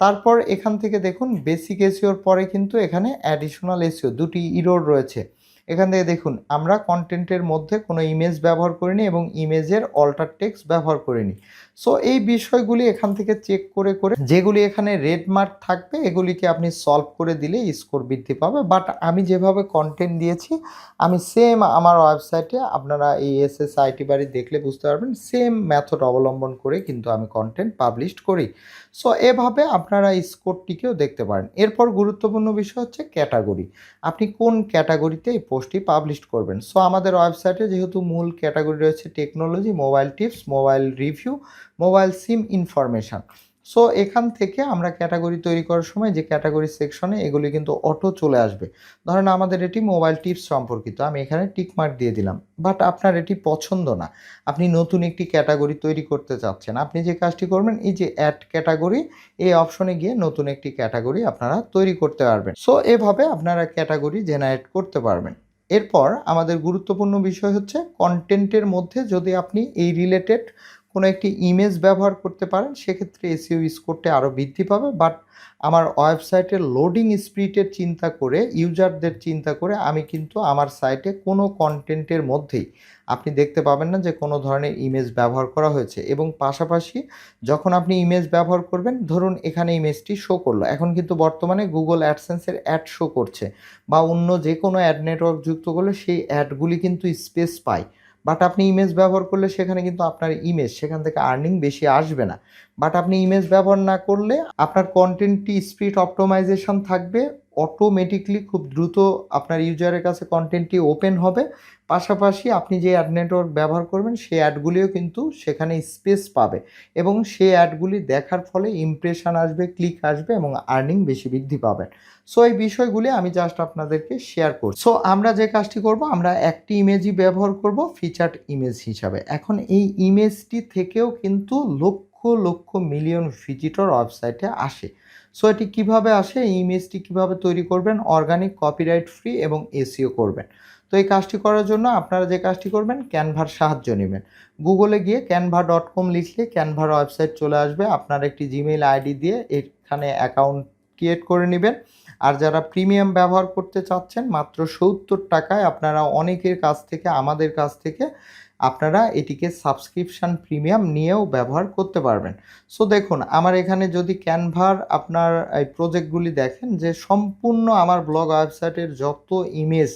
তারপর এখান থেকে দেখুন বেসিক এসইওর পরে কিন্তু এখানে অ্যাডিশনাল এসইও, দুটি ইরোর রয়েছে। এখান থেকে দেখুন আমরা কন্টেন্টের মধ্যে কোনো ইমেজ ব্যবহার করিনি এবং ইমেজের অল্টার টেক্সট ব্যবহার করিনি। সো এই বিষয়গুলি এখান থেকে চেক করে করে যেগুলি এখানে রেড মার্ক থাকবে এগুলিকে আপনি সলভ করে দিলে স্কোর বৃদ্ধি পাবে। বাট আমি যেভাবে কন্টেন্ট দিয়েছি, আমি সেম আমার ওয়েবসাইটে, আপনারা এই এসএস আইটি বাড়ি দেখলে বুঝতে পারবেন, সেম মেথড অবলম্বন করে কিন্তু আমি কন্টেন্ট পাবলিশ করি। সো এভাবে আপনারা স্কোরটিকেও দেখতে পারেন। এরপর গুরুত্বপূর্ণ বিষয় হচ্ছে ক্যাটাগরি, আপনি কোন ক্যাটাগরিতে এই পোস্টটি পাবলিশ করবেন। সো আমাদের ওয়েবসাইটে যেহেতু মূল ক্যাটাগরি রয়েছে technology, mobile tips, mobile review, mobile সিম ইনফরমেশান। সো এখান থেকে আমরা ক্যাটাগরি তৈরি করার সময় যে ক্যাটাগরি সেকশনে এগুলি কিন্তু অটো চলে আসবে। ধরেন আমাদের এটি মোবাইল টিপস সম্পর্কিত, আমি এখানে টিকমার্ক দিয়ে দিলাম, বাট আপনার এটি পছন্দ না, আপনি নতুন একটি ক্যাটাগরি তৈরি করতে চাচ্ছেন, আপনি যে কাজটি করবেন এই যে অ্যাড ক্যাটাগরি, এই অপশনে গিয়ে নতুন একটি ক্যাটাগরি আপনারা তৈরি করতে পারবেন। সো এভাবে আপনারা ক্যাটাগরি জেনারেট করতে পারবেন। এরপর আমাদের গুরুত্বপূর্ণ বিষয় হচ্ছে কন্টেন্টের মধ্যে যদি আপনি এই রিলেটেড কোনো একটি ইমেজ ব্যবহার করতে পারেন, সেক্ষেত্রে এসইও স্কোরটা আরও বৃদ্ধি পাবে। বাট আমার ওয়েবসাইটের লোডিং স্পিডের চিন্তা করে, ইউজারদের চিন্তা করে আমি কিন্তু আমার সাইটে কোনো কনটেন্টের মধ্যেই আপনি দেখতে পাবেন না যে কোনো ধরনের ইমেজ ব্যবহার করা হয়েছে। এবং পাশাপাশি যখন আপনি ইমেজ ব্যবহার করবেন, ধরুন এখানে ইমেজটি শো করলো, এখন কিন্তু বর্তমানে গুগল অ্যাডসেন্সের অ্যাড শো করছে বা অন্য যে কোনো অ্যাড নেটওয়ার্ক যুক্ত করলে সেই অ্যাডগুলি কিন্তু স্পেস পায়। বাট আপনি ইমেজ ব্যবহার করলে সেখানে কিন্তু আপনার ইমেজ, সেখান থেকে আর্নিং বেশি আসবে না। বাট আপনি ইমেজ ব্যবহার না করলে আপনার কনটেন্টটি স্পিড অপটোমাইজেশন থাকবে, অটোমেটিকলি খুব দ্রুত আপনার ইউজারের কাছে কনটেন্টটি ওপেন হবে। পাশাপাশি আপনি যে অ্যাড নেটওয়ার্ক ব্যবহার করবেন সেই অ্যাডগুলিও কিন্তু সেখানে স্পেস পাবে এবং সেই অ্যাডগুলি দেখার ফলে ইমপ্রেশন আসবে, ক্লিক আসবে এবং আর্নিং বেশি বৃদ্ধি পাবেন। সো এই বিষয়গুলি আমি জাস্ট আপনাদেরকে শেয়ার করছি। সো আমরা যে কাজটি করব, আমরা একটি ইমেজই ব্যবহার করব ফিচার্ড ইমেজ হিসাবে। এখন এই ইমেজটি থেকেও কিন্তু লক্ষ লক্ষ মিলিয়ন ভিজিটর ওয়েবসাইটে আসে। সো এটি কিভাবে আসে, এই ইমেজটি কিভাবে তৈরি করবেন, অর্গানিক, কপিরাইট ফ্রি এবং এসইও করবেন। তো এই কাজটি করার জন্য আপনারা যে কাজটি করবেন, ক্যানভার সাহায্য নেবেন। গুগলে গিয়ে canva.com লিখলে ক্যানভার ওয়েবসাইট চলে আসবে। আপনার একটি জিমেইল আইডি দিয়ে এখানে অ্যাকাউন্ট ক্রিয়েট করে নেবেন। আর যারা প্রিমিয়াম ব্যবহার করতে চাচ্ছেন, মাত্র ৭০ টাকায় আপনারা অনেকের কাছ থেকে, আমাদের কাছ থেকে আপনারা এটিকে সাবস্ক্রিপশান প্রিমিয়াম নিয়েও ব্যবহার করতে পারবেন। সো দেখুন, আমার এখানে যদি ক্যানভার আপনার এই প্রজেক্টগুলি দেখেন, যে সম্পূর্ণ আমার ব্লগ ওয়েবসাইটের যত ইমেজ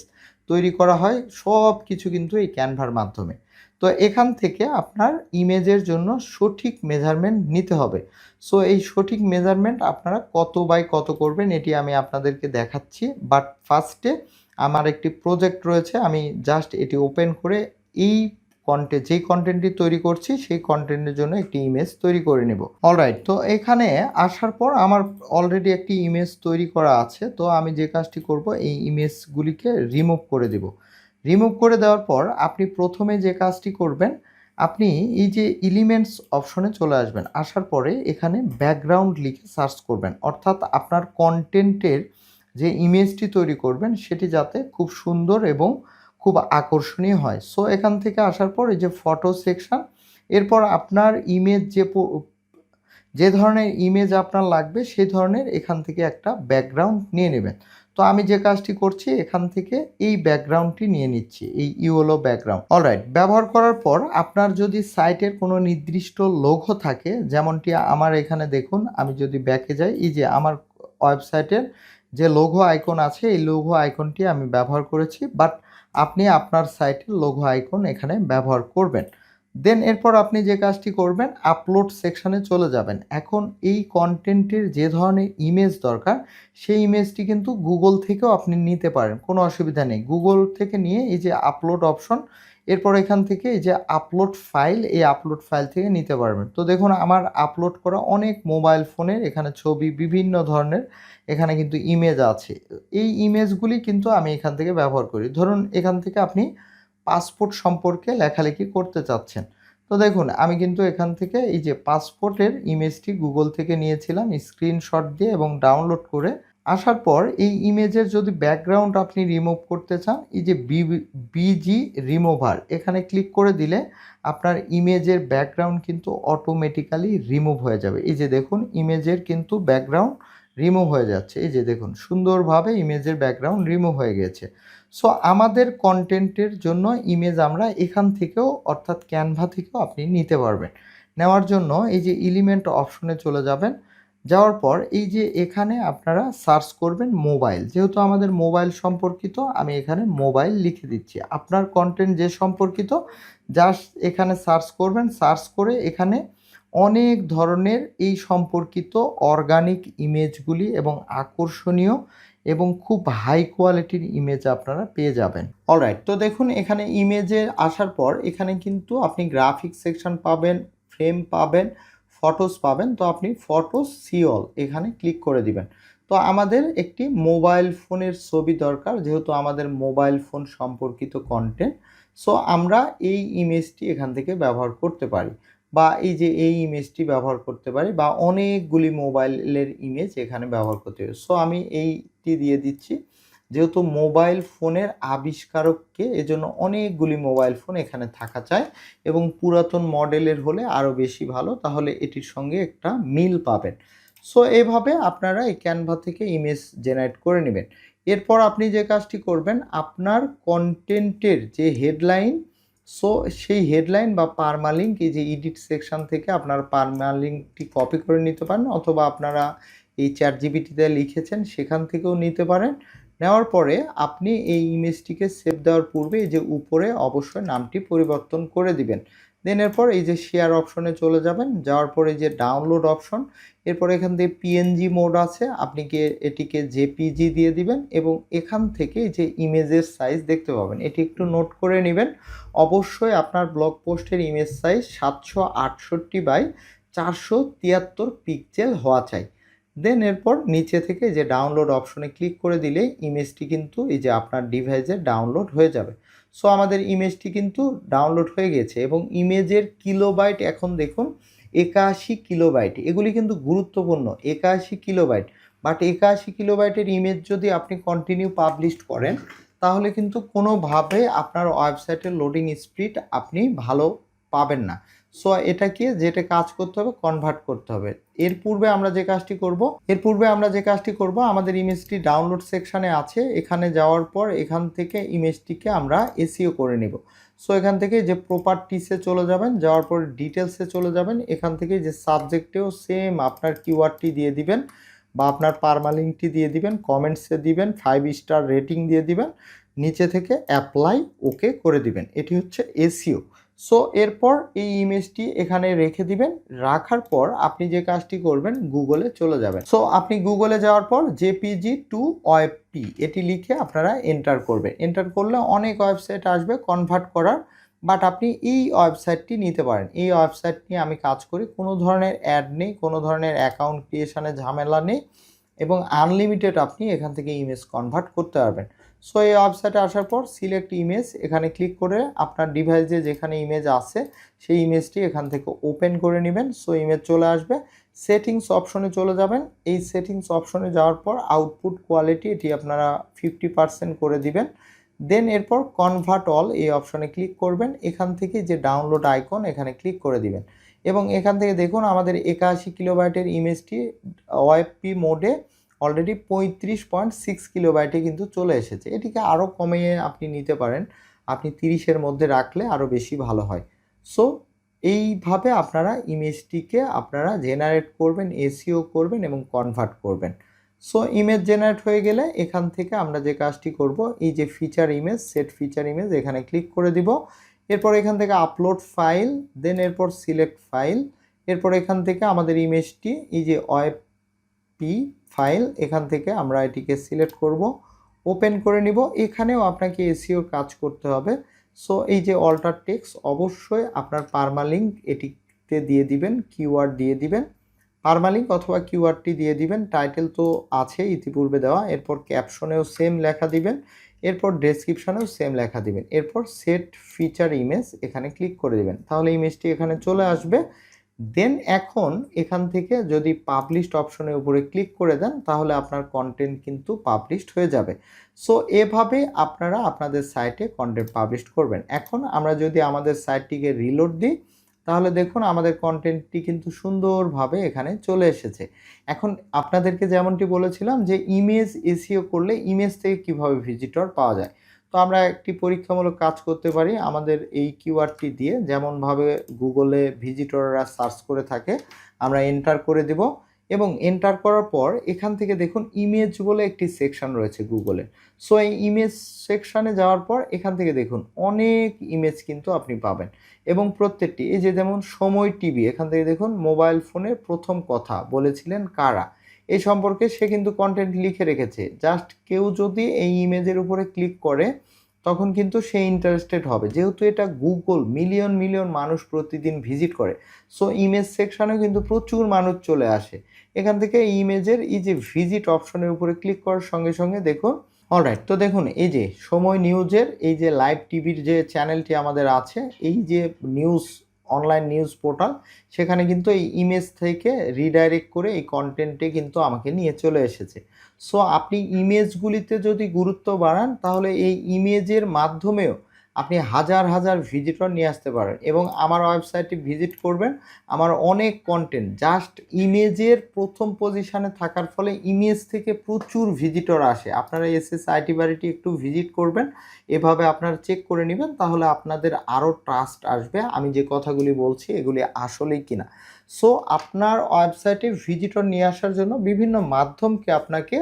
তৈরি করা হয় সব কিছু কিন্তু এই ক্যানভার মাধ্যমে। তো এখান থেকে আপনার ইমেজের জন্য সঠিক মেজারমেন্ট নিতে হবে। সো এই সঠিক মেজারমেন্ট আপনারা কত বাই কত করবেন এটি আমি আপনাদেরকে দেখাচ্ছি। বাট ফার্স্টে আমার একটি প্রজেক্ট রয়েছে, আমি জাস্ট এটি ওপেন করে এই যেই কন্টেন্টটি তৈরি করছি সেই কন্টেন্টের জন্য একটি ইমেজ তৈরি করে নেব। অলরাইট, তো এখানে আসার পর আমার অলরেডি একটি ইমেজ তৈরি করা আছে। তো আমি যে কাজটি করব, এই ইমেজগুলিকে রিমুভ করে দেব। রিমুভ করে দেওয়ার পর আপনি প্রথমে যে কাজটি করবেন, আপনি এই যে এলিমেন্টস অপশনে চলে আসবেন। আসার পরে এখানে ব্যাকগ্রাউন্ড লিখে সার্চ করবেন, অর্থাৎ আপনার কন্টেন্টের যে ইমেজটি তৈরি করবেন সেটি যাতে খুব সুন্দর এবং খুব আকর্ষণীয় হয়। সো এখান থেকে আসার পর এই যে ফটো সেকশন, এরপর আপনার ইমেজ যে ধরনের ইমেজ আপনার লাগবে সেই ধরনের এখান থেকে একটা ব্যাকগ্রাউন্ড নিয়ে নেবেন। তো আমি যে কাজটি করছি, এখান থেকে এই ব্যাকগ্রাউন্ডটি নিয়ে নিচ্ছি, এই ইয়েলো ব্যাকগ্রাউন্ড। অলরাইট, ব্যবহার করার পর আপনার যদি সাইটের কোনো নির্দিষ্ট লোগো থাকে, যেমনটি আমার এখানে দেখুন, আমি যদি ব্যাকে যাই, এই যে আমার ওয়েবসাইটের যে লোগো আইকন আছে এই লোগো আইকনটি আমি ব্যবহার করেছি। বাট আপনি আপনার সাইটের লোগো আইকন এখানে ব্যবহার করবেন। দেন এরপর আপনি যে কাজটি করবেন, আপলোড সেকশনে চলে যাবেন। এখন এই কন্টেন্টের যে ধরনের ইমেজ দরকার সেই ইমেজটি কিন্তু গুগল থেকেও আপনি নিতে পারেন, কোনো অসুবিধা নেই। গুগল থেকে নিয়ে এই যে আপলোড অপশন, এরপর এখান থেকে এই যে আপলোড ফাইল, এই আপলোড ফাইল থেকে নিতে পারবেন। তো দেখুন, আমার আপলোড করা অনেক মোবাইল ফোনের এখানে ছবি, বিভিন্ন ধরনের এখানে কিন্তু ইমেজ আছে। এই ইমেজগুলি কিন্তু আমি এখান থেকে ব্যবহার করি। ধরুন এখান থেকে আপনি পাসপোর্ট সম্পর্কে লেখালেখি করতে চাচ্ছেন। তো দেখুন, আমি কিন্তু এখান থেকে এই যে পাসপোর্টের ইমেজটি গুগল থেকে নিয়েছিলাম স্ক্রিনশট দিয়ে এবং ডাউনলোড করে। আসার পর এই ইমেজের যদি ব্যাকগ্রাউন্ড আপনি রিমুভ করতে চান, এই যে বিজি রিমুভার এখানে ক্লিক করে দিলে আপনার ইমেজের ব্যাকগ্রাউন্ড কিন্তু অটোমেটিক্যালি রিমুভ হয়ে যাবে। এই যে দেখুন, ইমেজের কিন্তু ব্যাকগ্রাউন্ড রিমুভ হয়ে যাচ্ছে। এই যে দেখুন, সুন্দরভাবে ইমেজের ব্যাকগ্রাউন্ড রিমুভ হয়ে গেছে। সো আমাদের কন্টেন্টের জন্য ইমেজ আমরা এখান থেকেও, অর্থাৎ ক্যানভা থেকেও আপনি নিতে পারবেন। নেওয়ার জন্য এই যে এলিমেন্ট অপশনে চলে যাবেন। যাওয়ার পর এই যে এখানে আপনারা সার্চ করবেন মোবাইল, যেহেতু আমাদের মোবাইল সম্পর্কিত আমি এখানে মোবাইল লিখে দিচ্ছি। আপনার কন্টেন্ট যে সম্পর্কিত জাস্ট এখানে সার্চ করবেন। সার্চ করে এখানে অনেক ধরনের এই সম্পর্কিত অর্গানিক ইমেজগুলি এবং আকর্ষণীয় এবং খুব হাই কোয়ালিটির ইমেজ আপনারা পেয়ে যাবেন। অলরাইট, তো দেখুন, এখানে ইমেজে আসার পর এখানে কিন্তু আপনি গ্রাফিক্স সেকশন পাবেন, ফ্রেম পাবেন, ফটোস পাবেন। তো আপনি ফটোস সি অল এখানে ক্লিক করে দিবেন। তো আমাদের একটি মোবাইল ফোনের ছবি দরকার, যেহেতু আমাদের মোবাইল ফোন সম্পর্কিত কন্টেন্ট। সো আমরা এই ইমেজটি এখান থেকে ব্যবহার করতে পারি, বা এই যে এই ইমেজটি ব্যবহার করতে পারি, বা অনেকগুলি মোবাইলের ইমেজ এখানে ব্যবহার করতে পারি। সো আমি এইটি দিয়ে দিচ্ছি। যেহেতু মোবাইল ফোনের আবিষ্কারককে, এজন্য অনেকগুলি মোবাইল ফোন এখানে থাকা চায় এবং পুরাতন মডেলের হলে আরও বেশি ভালো, তাহলে এটির সঙ্গে একটা মিল পাবেন। সো এভাবে আপনারা এই ক্যানভা থেকে ইমেজ জেনারেট করে নেবেন। এরপর আপনি যে কাজটি করবেন, আপনার কন্টেন্টের যে হেডলাইন, সো সেই হেডলাইন বা পারমালিঙ্ক এই যে এডিট সেকশন থেকে আপনার পারমালিঙ্কটি কপি করে নিতে পারেন, অথবা আপনারা এই চ্যাট জিপিটিতে লিখেছেন সেখান থেকেও নিতে পারেন। নেওয়ার পরে আপনি এই ইমেজটিকে সেভ দেওয়ার পূর্বে এই যে উপরে অবশ্যই নামটি পরিবর্তন করে দিবেন। দেন এরপর এই যে শেয়ার অপশনে চলে যাবেন, যাওয়ার পরে এই যে ডাউনলোড অপশন, এরপর এখান থেকে পিএনজি মোড আছে, আপনি কি এটিকে জেপিজি দিয়ে দিবেন এবং এখান থেকে এই যে ইমেজের সাইজ দেখতে পাবেন, এটি একটু নোট করে নেবেন। অবশ্যই আপনার ব্লগ পোস্টের ইমেজ সাইজ 768 বাই 473 পিক্সেল হওয়া চাই। দেন এরপর নিচে থেকে যে ডাউনলোড অপশনে ক্লিক করে দিলেই ইমেজটি কিন্তু এই যে আপনার ডিভাইসে ডাউনলোড হয়ে যাবে। সো আমাদের ইমেজটি কিন্তু ডাউনলোড হয়ে গেছে এবং ইমেজের কিলোবাইট এখন দেখুন 81 কিলোবাইট। এগুলি কিন্তু গুরুত্বপূর্ণ, 81 কিলোবাইট। বাট 81 কিলোবাইটের ইমেজ যদি আপনি কন্টিনিউ পাবলিশ করেন, তাহলে কিন্তু কোনোভাবে আপনার ওয়েবসাইটের লোডিং স্পিড আপনি ভালো পাবেন না। সো এটাকে যেটা কাজ করতে হবে, কনভার্ট করতে হবে। এর পূর্বে আমরা যে কাজটি করব, আমাদের ইমেজটি ডাউনলোড সেকশানে আছে, এখানে যাওয়ার পর এখান থেকে ইমেজটিকে আমরা এসইও করে নেব। সো এখান থেকে যে প্রপার্টিসে চলে যাবেন, যাওয়ার পর ডিটেলসে চলে যাবেন, এখান থেকে যে সাবজেক্টেও সেম আপনার কিওয়ার্ডটি দিয়ে দিবেন বা আপনার পারমালিঙ্কটি দিয়ে দিবেন, কমেন্টসে দিবেন, 5 স্টার রেটিং দিয়ে দিবেন, নিচে থেকে অ্যাপ্লাই ওকে করে দিবেন। এটি হচ্ছে এসইও। সো এরপর এই ইমেজটি এখানে রেখে দিবেন। রাখার পর আপনি যে কাজটি করবেন, গুগলে চলে যাবেন। সো আপনি গুগলে যাওয়ার পর জেপিজি টু ওয়েবপি এটি লিখে আপনারা এন্টার করবেন। এন্টার করলে অনেক ওয়েবসাইট আসবে কনভার্ট করার, বাট আপনি এই ওয়েবসাইটটি নিতে পারেন। এই ওয়েবসাইট নিয়ে আমি কাজ করি, কোনো ধরনের অ্যাড নেই, কোনো ধরনের অ্যাকাউন্ট ক্রিয়েশনের ঝামেলা নেই এবং আনলিমিটেড আপনি এখান থেকে ইমেজ কনভার্ট করতে পারবেন। সো এই ওয়েবসাইটে আসার পর সিলেক্ট ইমেজ এখানে ক্লিক করে আপনার ডিভাইসে যেখানে ইমেজ আছে সেই ইমেজটি এখান থেকে ওপেন করে নেবেন। সো ইমেজ চলে আসবে, সেটিংস অপশনে চলে যাবেন। এই সেটিংস অপশনে যাওয়ার পর আউটপুট কোয়ালিটি এটি আপনারা 50% করে দিবেন। দেন এরপর কনভার্ট অল এই অপশনে ক্লিক করবেন, এখান থেকে যে ডাউনলোড আইকন এখানে ক্লিক করে দিবেন এবং এখান থেকে দেখুন আমাদের 81 কিলোবাইটের ইমেজটি ওয়েবপি মোডে অলরেডি 35.6 কিলোবাইটে কিন্তু চলে এসেছে। এটিকে আরও কমিয়ে আপনি নিতে পারেন, আপনি 30-এর মধ্যে রাখলে আরও বেশি ভালো হয়। সো এইভাবে আপনারা ইমেজটিকে আপনারা জেনারেট করবেন, এসইও করবেন এবং কনভার্ট করবেন। সো ইমেজ জেনারেট হয়ে গেলে এখান থেকে আমরা যে কাজটি করব, এই যে feature image, set feature image এখানে ক্লিক করে দিব। এরপর এখান থেকে আপলোড ফাইল, দেন এরপর সিলেক্ট ফাইল, এরপর এখান থেকে আমাদের ইমেজটি এই যে ওয়েবপি ফাইল, এখান থেকে আমরা এটিকে সিলেক্ট করব, ওপেন করে নিব। এখানেও আপনাকে এসইওর কাজ করতে হবে। সো এই যে অল্টার টেক্সট অবশ্যই আপনার পারমালিঙ্ক এটিতে দিয়ে দিবেন, কিওয়ার্ড দিয়ে দিবেন, পারমালিঙ্ক অথবা কিওয়ার্ডটি দিয়ে দিবেন। টাইটেল তো আছে ইতিপূর্বে দেওয়া, এরপর ক্যাপশনেও সেম লেখা দিবেন, এরপর ডেসক্রিপশনেও সেম লেখা দিবেন, এরপর সেট ফিচার ইমেজ এখানে ক্লিক করে দিবেন, তাহলে ইমেজটি এখানে চলে আসবে। দেন এখন এখান থেকে যদি পাবলিশড অপশনের উপরে ক্লিক করে দেন, তাহলে আপনার কন্টেন্ট কিন্তু পাবলিশড হয়ে যাবে। সো এভাবে আপনারা আপনাদের সাইটে কন্টেন্ট পাবলিশ করবেন। এখন আমরা যদি আমাদের সাইটটিকে রিলোড দিই, তাহলে দেখুন আমাদের কন্টেন্টটি কিন্তু সুন্দরভাবে এখানে চলে এসেছে। এখন আপনাদেরকে যেমনটি বলেছিলাম যে ইমেজ এসইও করলে ইমেজ থেকে কিভাবে ভিজিটর পাওয়া যায়, তো আমরা একটি পরীক্ষামূলক কাজ করতে পারি আমাদের এই কিওয়ার্ডটি দিয়ে, যেমনভাবে গুগলে ভিজিটররা সার্চ করে থাকে আমরা এন্টার করে দেব এবং এন্টার করার পর এখান থেকে দেখুন ইমেজ বলে একটি সেকশন রয়েছে গুগলে। সো এই ইমেজ সেকশানে যাওয়ার পর এখান থেকে দেখুন অনেক ইমেজ কিন্তু আপনি পাবেন এবং প্রত্যেকটি এই যে যেমন সময় টিভি, এখান থেকে দেখুন মোবাইল ফোনের প্রথম কথা বলেছিলেন কারা, এই সম্পর্কে সে কিন্তু কন্টেন্ট লিখে রেখেছে। জাস্ট কেউ যদি এই ইমেজের উপরে ক্লিক করে তখন কিন্তু সে ইন্টারেস্টেড হবে, যেহেতু এটা গুগল মিলিয়ন মিলিয়ন মানুষ প্রতিদিন ভিজিট করে। সো ইমেজ সেকশানেও কিন্তু প্রচুর মানুষ চলে আসে। এখান থেকে ইমেজের এই যে ভিজিট অপশনের উপরে ক্লিক করার সঙ্গে সঙ্গে দেখুন, অলরাইট, তো দেখুন এই যে সময় নিউজের এই যে লাইভ টিভির যে চ্যানেলটি আমাদের আছে, এই যে নিউজ অনলাইন নিউজ পোর্টাল, সেখানে কিন্তু এই ইমেজ থেকে রিডাইরেক্ট করে এই কন্টেন্টে কিন্তু আমাকে নিয়ে চলে এসেছে। সো আপনি ইমেজগুলিতে যদি গুরুত্ব বাড়ান তাহলে এই ইমেজের মাধ্যমেও আপনি হাজার হাজার ভিজিটর নিয়ে আসতে পারেন এবং আমার ওয়েবসাইটে ভিজিট করবেন। আমার অনেক কন্টেন্ট জাস্ট ইমেজের প্রথম পজিশনে থাকার ফলে ইমেজ থেকে প্রচুর ভিজিটর আসে। আপনারা এসএস আইটি বাড়িটি একটু ভিজিট করবেন, এভাবে আপনারা চেক করে নেবেন, তাহলে আপনাদের আরও ট্রাস্ট আসবে আমি যে কথাগুলি বলছি এগুলি আসলেই কিনা। সো আপনার ওয়েবসাইটে ভিজিটর নিয়ে আসার জন্য বিভিন্ন মাধ্যমকে আপনাকে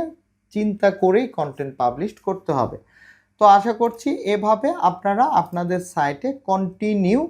চিন্তা করেই কন্টেন্ট পাবলিশ করতে হবে। তো আশা করছি এভাবে আপনারা আপনাদের সাইটে কন্টিনিউ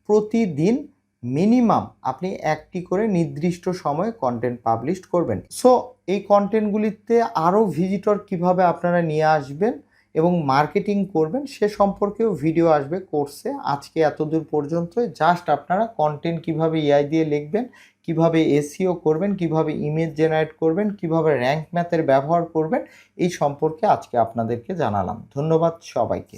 প্রতিদিন মিনিমাম আপনি একটি করে নির্দিষ্ট সময়ে কন্টেন্ট পাবলিশ করবেন। সো এই কন্টেন্টগুলিতে আরও ভিজিটর কিভাবে আপনারা নিয়ে আসবেন এবং মার্কেটিং করবেন সে সম্পর্কেও ভিডিও আসবে কোর্সে। আজকে এতদূর পর্যন্তই, জাস্ট আপনারা কন্টেন্ট কিভাবে এআই দিয়ে লিখবেন, কিভাবে এসইও করবেন, কিভাবে ইমেজ জেনারেট করবেন, কিভাবে র্যাঙ্ক ম্যাথের ব্যবহার করবেন, এই সম্পর্কে আজকে আপনাদেরকে জানালাম। ধন্যবাদ সবাইকে।